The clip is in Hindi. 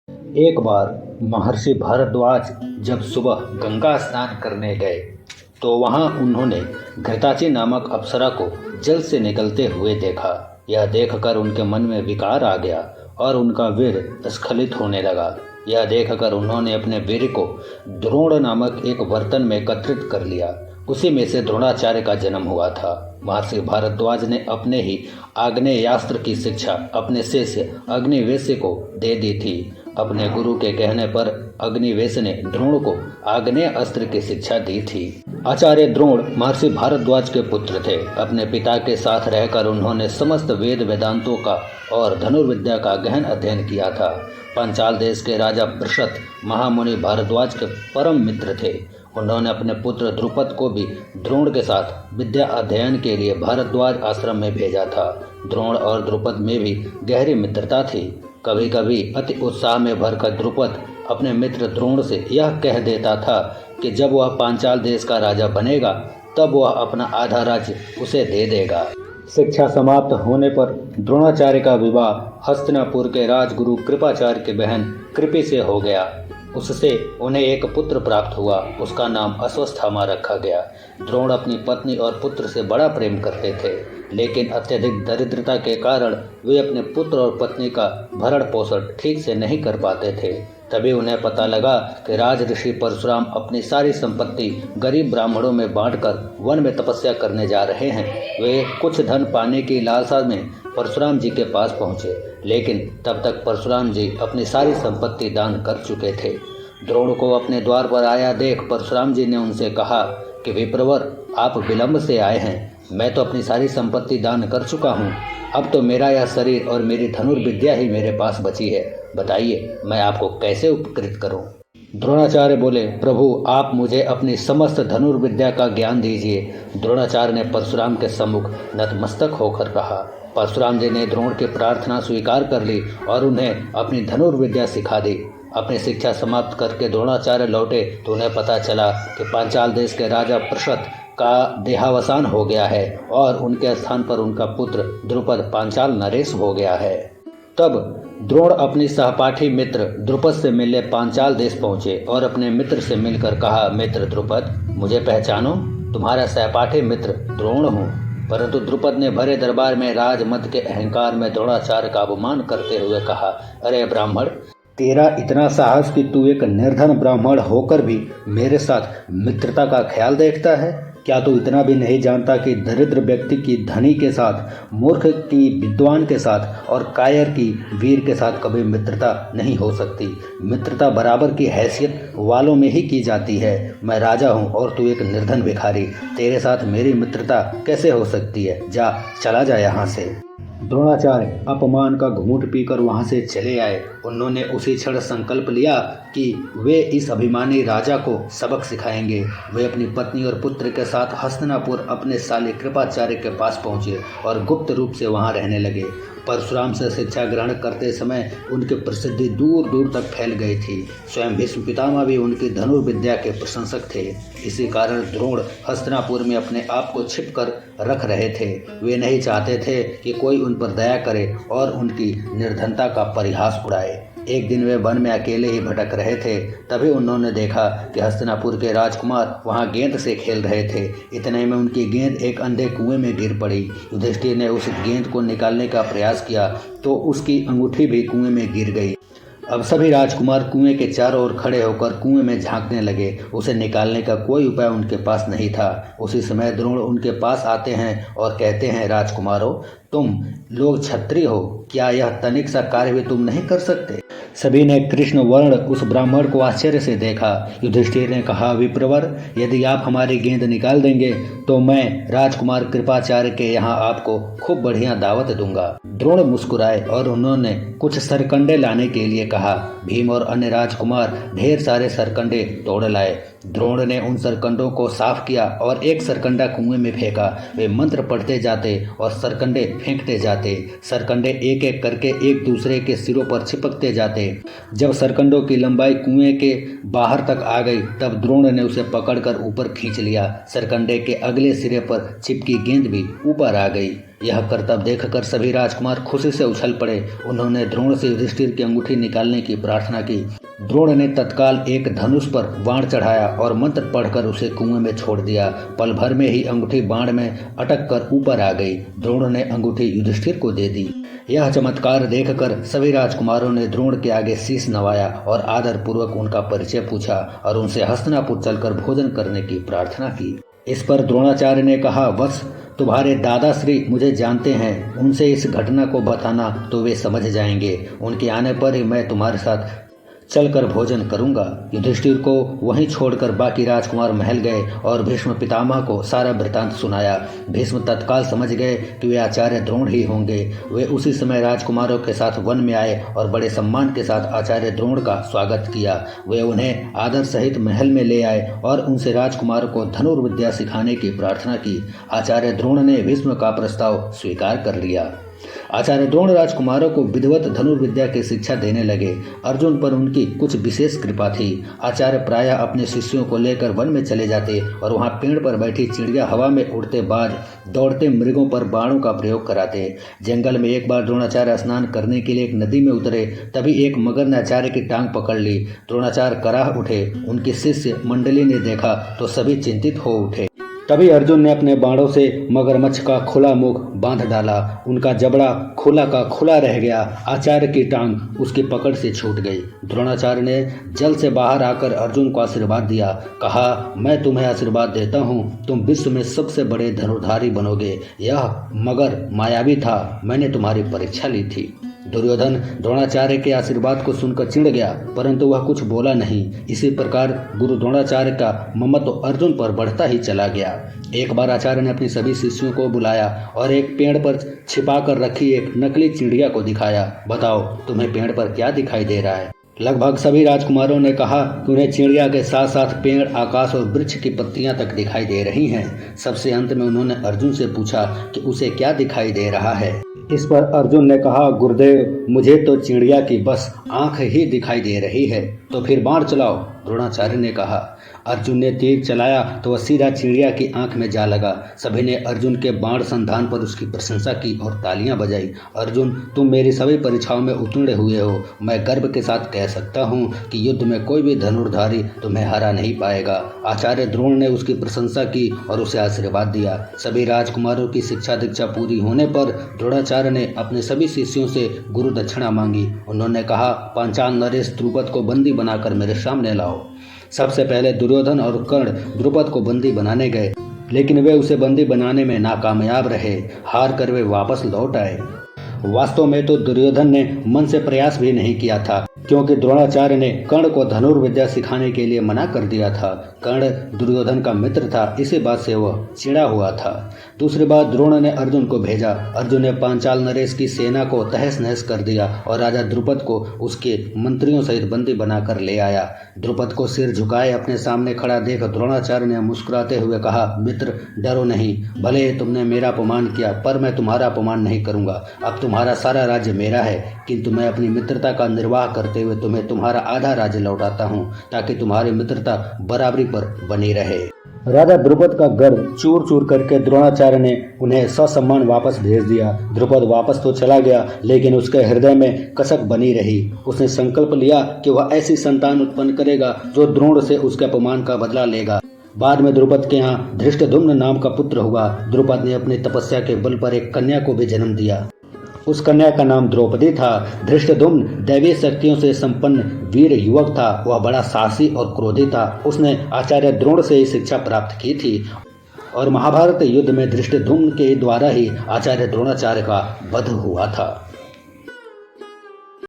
एक बार महर्षि भारद्वाज जब सुबह गंगा स्नान करने गए तो वहां उन्होंने घृताची नामक अप्सरा को जल से निकलते हुए देखा। यह देखकर उनके मन में विकार आ गया और उनका वीर स्खलित होने लगा। यह देखकर उन्होंने अपने वीर को द्रोण नामक एक बर्तन में एकत्रित कर लिया। उसी में से द्रोणाचार्य का जन्म हुआ था। महर्षि भारद्वाज ने अपने ही आग्नेयास्त्र की शिक्षा अपने शिष्य अग्निवेश को दे दी थी। अपने गुरु के कहने पर अग्निवेश ने द्रोण को आग्नेय अस्त्र की शिक्षा दी थी। आचार्य द्रोण महर्षि भारद्वाज के पुत्र थे। अपने पिता के साथ रहकर उन्होंने समस्त वेद वेदांतों का और धनुर्विद्या का गहन अध्ययन किया था। पांचाल देश के राजा पृषत महामुनि भारद्वाज के परम मित्र थे। उन्होंने अपने पुत्र द्रुपद को भी द्रोण के साथ विद्या अध्ययन के लिए भारद्वाज आश्रम में भेजा था। द्रोण और द्रुपद में भी गहरी मित्रता थी। कभी कभी अति उत्साह में भरकर द्रुपद अपने मित्र द्रोण से यह कह देता था कि जब वह पांचाल देश का राजा बनेगा तब वह अपना आधा राज्य उसे दे देगा। शिक्षा समाप्त होने पर द्रोणाचार्य का विवाह हस्तिनापुर के राजगुरु कृपाचार्य की बहन कृपि से हो गया। उससे उन्हें एक पुत्र प्राप्त हुआ। उसका नाम अश्वस्थामा रखा गया। द्रोण अपनी पत्नी और पुत्र से बड़ा प्रेम करते थे, लेकिन अत्यधिक दरिद्रता के कारण वे अपने पुत्र और पत्नी का भरण पोषण ठीक से नहीं कर पाते थे। तभी उन्हें पता लगा कि राज ऋषि परशुराम अपनी सारी संपत्ति गरीब ब्राह्मणों में बांटकर वन में तपस्या करने जा रहे हैं। वे कुछ धन पाने की लालसा में परशुराम जी के पास पहुंचे, लेकिन तब तक परशुराम जी अपनी सारी संपत्ति दान कर चुके थे। द्रोण को अपने द्वार पर आया देख परशुराम जी ने उनसे कहा कि विप्रवर, आप विलंब से आए हैं। मैं तो अपनी सारी संपत्ति दान कर चुका हूँ। अब तो मेरा यह शरीर और मेरी धनुर्विद्या ही मेरे पास बची है। बताइए, मैं आपको कैसे उपकृत करूं? द्रोणाचार्य बोले, प्रभु, आप मुझे अपनी समस्त धनुर्विद्या का ज्ञान दीजिए। द्रोणाचार्य ने परशुराम के सम्मुख नतमस्तक होकर कहा। परशुराम जी ने द्रोण की प्रार्थना स्वीकार कर ली और उन्हें अपनी धनुर्विद्या सिखा दी। अपनी शिक्षा समाप्त करके द्रोणाचार्य लौटे तो उन्हें पता चला कि पांचाल देश के राजा पृषत का देहावसान हो गया है और उनके स्थान पर उनका पुत्र द्रुपद पांचाल नरेश हो गया है। तब द्रोण अपनी सहपाठी मित्र द्रुपद से मिलने पांचाल देश पहुंचे और अपने मित्र से मिलकर कहा, मित्र द्रुपद, मुझे पहचानो, तुम्हारा सहपाठी मित्र द्रोण हूँ। परंतु द्रुपद ने भरे दरबार में राजमद के अहंकार में द्रोणाचार्य का अपमान करते हुए कहा, अरे ब्राह्मण, तेरा इतना साहस कि तू एक निर्धन ब्राह्मण होकर भी मेरे साथ मित्रता का ख्याल देखता है। क्या तू इतना भी नहीं जानता कि दरिद्र व्यक्ति की धनी के साथ, मूर्ख की विद्वान के साथ और कायर की वीर के साथ कभी मित्रता नहीं हो सकती। मित्रता बराबर की हैसियत वालों में ही की जाती है। मैं राजा हूँ और तू एक निर्धन भिखारी, तेरे साथ मेरी मित्रता कैसे हो सकती है? जा, चला जा यहाँ से। द्रोणाचार्य अपमान का घूंट पीकर वहां से चले आए। उन्होंने उसी क्षण संकल्प लिया कि वे इस अभिमानी राजा को सबक सिखाएंगे। वे अपनी पत्नी और पुत्र के साथ हस्तिनापुर अपने साले कृपाचार्य के पास पहुंचे और गुप्त रूप से वहां रहने लगे। परशुराम से शिक्षा ग्रहण करते समय उनकी प्रसिद्धि दूर दूर तक फैल गई थी। स्वयं भीष्म पितामह भी उनकी धनुर्विद्या के प्रशंसक थे। इसी कारण द्रोण हस्तिनापुर में अपने आप को छिप कर रख रहे थे। वे नहीं चाहते थे कि कोई उन पर दया करे और उनकी निर्धनता का परिहास उड़ाए। एक दिन वे वन में अकेले ही भटक रहे थे। तभी उन्होंने देखा कि हस्तिनापुर के राजकुमार वहां गेंद से खेल रहे थे। इतने में उनकी गेंद एक अंधे कुएं में गिर पड़ी। युधिष्ठिर ने उस गेंद को निकालने का प्रयास किया तो उसकी अंगूठी भी कुएं में गिर गई। अब सभी राजकुमार कुएं के चारों ओर खड़े होकर कुएं में झांकने लगे। उसे निकालने का कोई उपाय उनके पास नहीं था। उसी समय द्रोण उनके पास आते हैं और कहते हैं, राजकुमारों, तुम लोग क्षत्रिय हो, क्या यह तनिक सा कार्य भी तुम नहीं कर सकते? सभी ने कृष्ण वर्ण उस ब्राह्मण को आश्चर्य से देखा। युधिष्ठिर ने कहा, विप्रवर, यदि आप हमारी गेंद निकाल देंगे तो मैं राजकुमार कृपाचार्य के यहाँ आपको खूब बढ़िया दावत दूंगा। द्रोण मुस्कुराए और उन्होंने कुछ सरकंडे लाने के लिए कहा। भीम और अन्य राजकुमार ढेर सारे सरकंडे तोड़ लाए। द्रोण ने उन सरकंडों को साफ किया और एक सरकंडा कुएं में फेंका। वे मंत्र पढ़ते जाते और सरकंडे फेंकते जाते। सरकंडे एक एक करके एक दूसरे के सिरों पर चिपकते जाते। जब सरकंडों की लंबाई कुएं के बाहर तक आ गई तब द्रोण ने उसे पकड़कर ऊपर खींच लिया। सरकंडे के अगले सिरे पर चिपकी गेंद भी ऊपर आ गई। यह करतब देखकर सभी राजकुमार खुशी से उछल पड़े। उन्होंने द्रोण से युधिष्ठिर की अंगूठी निकालने की प्रार्थना की। द्रोण ने तत्काल एक धनुष पर बाण चढ़ाया और मंत्र पढ़कर उसे कुएं में छोड़ दिया। पल भर में ही अंगूठी बाण में अटक कर ऊपर आ गई। द्रोण ने अंगूठी युधिष्ठिर को दे दी। यह चमत्कार देखकर सभी राजकुमारों ने द्रोण के आगे शीश नवाया और आदर पूर्वक उनका परिचय पूछा और उनसे हस्तिनापुर चलकर भोजन करने की प्रार्थना की। इस पर द्रोणाचार्य ने कहा, वत्स, तुम्हारे दादाश्री मुझे जानते हैं, उनसे इस घटना को बताना तो वे समझ जाएंगे। उनके आने पर ही मैं तुम्हारे साथ चलकर भोजन करूंगा। युधिष्ठिर को वहीं छोड़कर बाकी राजकुमार महल गए और भीष्म पितामह को सारा वृतांत सुनाया। भीष्म तत्काल समझ गए कि वे आचार्य द्रोण ही होंगे। वे उसी समय राजकुमारों के साथ वन में आए और बड़े सम्मान के साथ आचार्य द्रोण का स्वागत किया। वे उन्हें आदर सहित महल में ले आए और उनसे राजकुमारों को धनुर्विद्या सिखाने की प्रार्थना की। आचार्य द्रोण ने भीष्म का प्रस्ताव स्वीकार कर लिया। आचार्य द्रोण राजकुमारों को विधिवत धनुर्विद्या की शिक्षा देने लगे। अर्जुन पर उनकी कुछ विशेष कृपा थी। आचार्य प्रायः अपने शिष्यों को लेकर वन में चले जाते और वहां पेड़ पर बैठी चिड़िया, हवा में उड़ते बाज, दौड़ते मृगों पर बाणों का प्रयोग कराते। जंगल में एक बार द्रोणाचार्य स्नान करने के लिए एक नदी में उतरे, तभी एक मगर ने आचार्य की टांग पकड़ ली। द्रोणाचार्य कराह उठे। उनकी शिष्य मंडली ने देखा तो सभी चिंतित हो उठे। तभी अर्जुन ने अपने बाणों से मगरमच्छ का खुला मुख बांध डाला। उनका जबड़ा खुला का खुला रह गया। आचार्य की टांग उसकी पकड़ से छूट गई। द्रोणाचार्य ने जल से बाहर आकर अर्जुन को आशीर्वाद दिया। कहा, मैं तुम्हें आशीर्वाद देता हूँ, तुम विश्व में सबसे बड़े धनुर्धारी बनोगे। यह मगर मायावी था, मैंने तुम्हारी परीक्षा ली थी। दुर्योधन द्रोणाचार्य के आशीर्वाद को सुनकर चिढ़ गया, परंतु वह कुछ बोला नहीं। इसी प्रकार गुरु द्रोणाचार्य का ममत्व अर्जुन पर बढ़ता ही चला गया। एक बार आचार्य ने अपने सभी शिष्यों को बुलाया और एक पेड़ पर छिपा कर रखी एक नकली चिड़िया को दिखाया। बताओ, तुम्हें पेड़ पर क्या दिखाई दे रहा है? लगभग सभी राजकुमारों ने कहा कि उन्हें चिड़िया के साथ साथ पेड़, आकाश और वृक्ष की पत्तियां तक दिखाई दे रही हैं। सबसे अंत में उन्होंने अर्जुन से पूछा कि उसे क्या दिखाई दे रहा है। इस पर अर्जुन ने कहा, गुरुदेव, मुझे तो चिड़िया की बस आंख ही दिखाई दे रही है। तो फिर बाण चलाओ, द्रोणाचार्य ने कहा। अर्जुन ने तीर चलाया तो वह सीधा चिड़िया की आंख में जा लगा। सभी ने अर्जुन के बाण संधान पर उसकी प्रशंसा की और तालियां बजाई। अर्जुन, तुम मेरी सभी परीक्षाओं में उत्तीर्ण हुए हो। मैं गर्व के साथ कह सकता हूँ कि युद्ध में कोई भी धनुर्धारी तुम्हें हरा नहीं पाएगा। आचार्य द्रोण ने उसकी प्रशंसा की और उसे आशीर्वाद दिया। सभी राजकुमारों की शिक्षा दीक्षा पूरी होने पर द्रोणाचार्य ने अपने सभी शिष्यों से गुरु दक्षिणा मांगी। उन्होंने कहा, पांचाल नरेश द्रुपद को बंदी बनाकर मेरे सामने लाओ। सबसे पहले दुर्योधन और कर्ण द्रुपद को बंदी बनाने गए, लेकिन वे उसे बंदी बनाने में नाकामयाब रहे। हार कर वे वापस लौट आए। वास्तव में तो दुर्योधन ने मन से प्रयास भी नहीं किया था, क्योंकि द्रोणाचार्य ने कर्ण को धनुर्विद्या सिखाने के लिए मना कर दिया था। कर्ण दुर्योधन का मित्र था, इसी बात से वह चिढ़ा हुआ था। दूसरी बात, द्रोण ने अर्जुन को भेजा। अर्जुन ने पांचाल नरेश की सेना को तहस नहस कर दिया और राजा द्रुपद को उसके मंत्रियों सहित बंदी बनाकर ले आया। द्रुपद को सिर झुकाए अपने सामने खड़ा देख द्रोणाचार्य ने मुस्कुराते हुए कहा, मित्र, डरो नहीं। भले तुमने मेरा अपमान किया, पर मैं तुम्हारा अपमान नहीं करूंगा। अब तुम्हारा सारा राज्य मेरा है, किंतु मैं अपनी मित्रता का निर्वाह करते हुए तुम्हें तुम्हारा आधा राज्य लौटाता हूँ, ताकि तुम्हारी मित्रता बराबरी पर बनी रहे। राजा द्रुपद का गर्व चूर चूर करके द्रोणाचार्य ने उन्हें ससम्मान वापस भेज दिया। द्रुपद वापस तो चला गया, लेकिन उसके हृदय में कसक बनी रही। उसने संकल्प लिया कि वह ऐसी संतान उत्पन्न करेगा जो द्रोण से उसके अपमान का बदला लेगा। बाद में द्रुपद के यहाँ धृष्टद्युम्न नाम का पुत्र हुआ। द्रुपद ने अपनी तपस्या के बल पर एक कन्या को भी जन्म दिया। उस कन्या का नाम द्रौपदी था। धृष्टद्युम्न दैवीय शक्तियों से संपन्न वीर युवक था। वह बड़ा साहसी और क्रोधी था। उसने आचार्य द्रोण से ही शिक्षा प्राप्त की थी और महाभारत युद्ध में धृष्टद्युम्न के द्वारा ही आचार्य द्रोणाचार्य का वध हुआ था।